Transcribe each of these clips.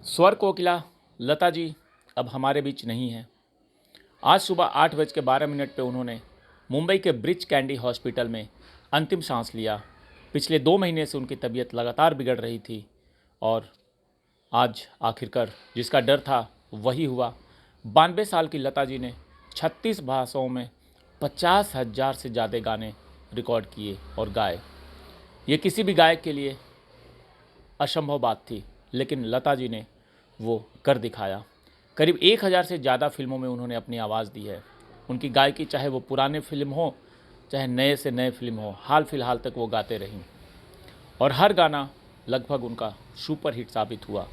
स्वर कोकिला लता जी अब हमारे बीच नहीं हैं। आज सुबह 8:12 पे उन्होंने मुंबई के ब्रिच कैंडी हॉस्पिटल में अंतिम सांस लिया। पिछले 2 महीने से उनकी तबीयत लगातार बिगड़ रही थी और आज आखिरकार जिसका डर था वही हुआ। 92 साल की लता जी ने 36 भाषाओं में 50,000 से ज़्यादा गाने रिकॉर्ड किए और गाए। ये किसी भी गायक के लिए असंभव बात थी, लेकिन लता जी ने वो कर दिखाया। करीब 1000 से ज़्यादा फिल्मों में उन्होंने अपनी आवाज़ दी है। उनकी गायकी चाहे वो पुराने फिल्म हो चाहे नए से नए फिल्म हो, हाल फिलहाल तक वो गाते रहीं और हर गाना लगभग उनका सुपर हिट साबित हुआ।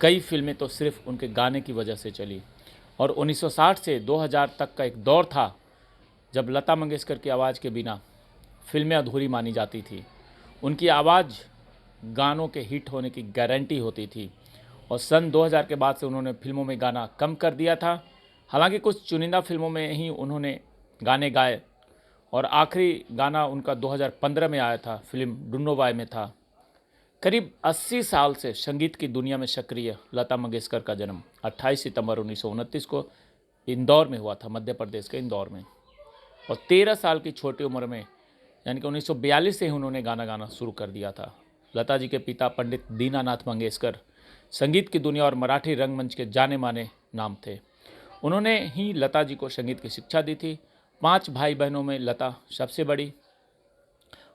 कई फिल्में तो सिर्फ उनके गाने की वजह से चली और 1960 से 2000 तक का एक दौर था जब लता मंगेशकर की आवाज़ के बिना फिल्में अधूरी मानी जाती थी। उनकी आवाज़ गानों के हिट होने की गारंटी होती थी और सन 2000 के बाद से उन्होंने फिल्मों में गाना कम कर दिया था। हालांकि कुछ चुनिंदा फिल्मों में ही उन्होंने गाने गाए और आखिरी गाना उनका 2015 में आया था, फिल्म डुन्नोबाई में था। करीब 80 साल से संगीत की दुनिया में सक्रिय लता मंगेशकर का जन्म 28 सितंबर 1929 को इंदौर में हुआ था, मध्य प्रदेश के इंदौर में। और 13 साल की छोटी उम्र में यानी कि 1942 से ही उन्होंने गाना गाना शुरू कर दिया था। लता जी के पिता पंडित दीनानाथ मंगेशकर संगीत की दुनिया और मराठी रंगमंच के जाने माने नाम थे। उन्होंने ही लता जी को संगीत की शिक्षा दी थी। 5 भाई बहनों में लता सबसे बड़ी।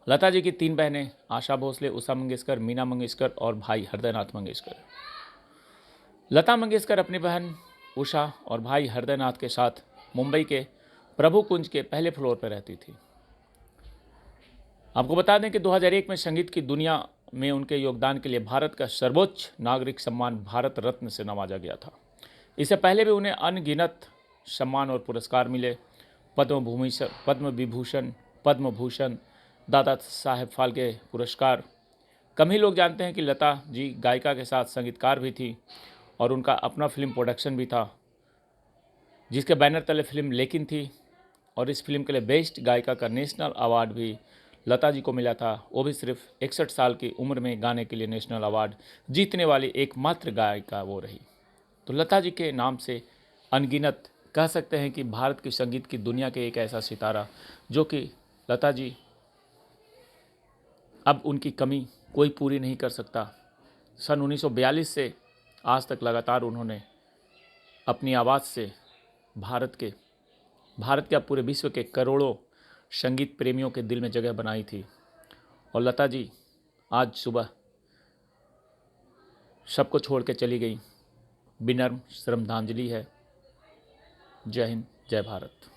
लता जी की 3 बहनें आशा भोसले, उषा मंगेशकर, मीना मंगेशकर और भाई हृदयनाथ मंगेशकर। लता मंगेशकर अपनी बहन उषा और भाई हृदयनाथ के साथ मुंबई के प्रभु कुंज के पहले फ्लोर पर रहती थी। आपको बता दें कि 2001 में संगीत की दुनिया में उनके योगदान के लिए भारत का सर्वोच्च नागरिक सम्मान भारत रत्न से नवाजा गया था। इससे पहले भी उन्हें अनगिनत सम्मान और पुरस्कार मिले। पद्म विभूषण, पद्म भूषण, दादा साहेब फाल्के पुरस्कार। कम ही लोग जानते हैं कि लता जी गायिका के साथ संगीतकार भी थी और उनका अपना फिल्म प्रोडक्शन भी था, जिसके बैनर तले फिल्म लेकिन थी और इस फिल्म के लिए बेस्ट गायिका का नेशनल अवार्ड भी लता जी को मिला था। वो भी सिर्फ 61 साल की उम्र में गाने के लिए नेशनल अवार्ड जीतने वाली एकमात्र गायिका वो रही। तो लता जी के नाम से अनगिनत कह सकते हैं कि भारत की संगीत की दुनिया के एक ऐसा सितारा जो कि लता जी अब उनकी कमी कोई पूरी नहीं कर सकता। सन 1942 से आज तक लगातार उन्होंने अपनी आवाज़ से भारत के पूरे विश्व के करोड़ों संगीत प्रेमियों के दिल में जगह बनाई थी। और लता जी आज सुबह सबको छोड़ के चली गई। विनम्र श्रद्धांजलि है। जय हिंद, जय भारत।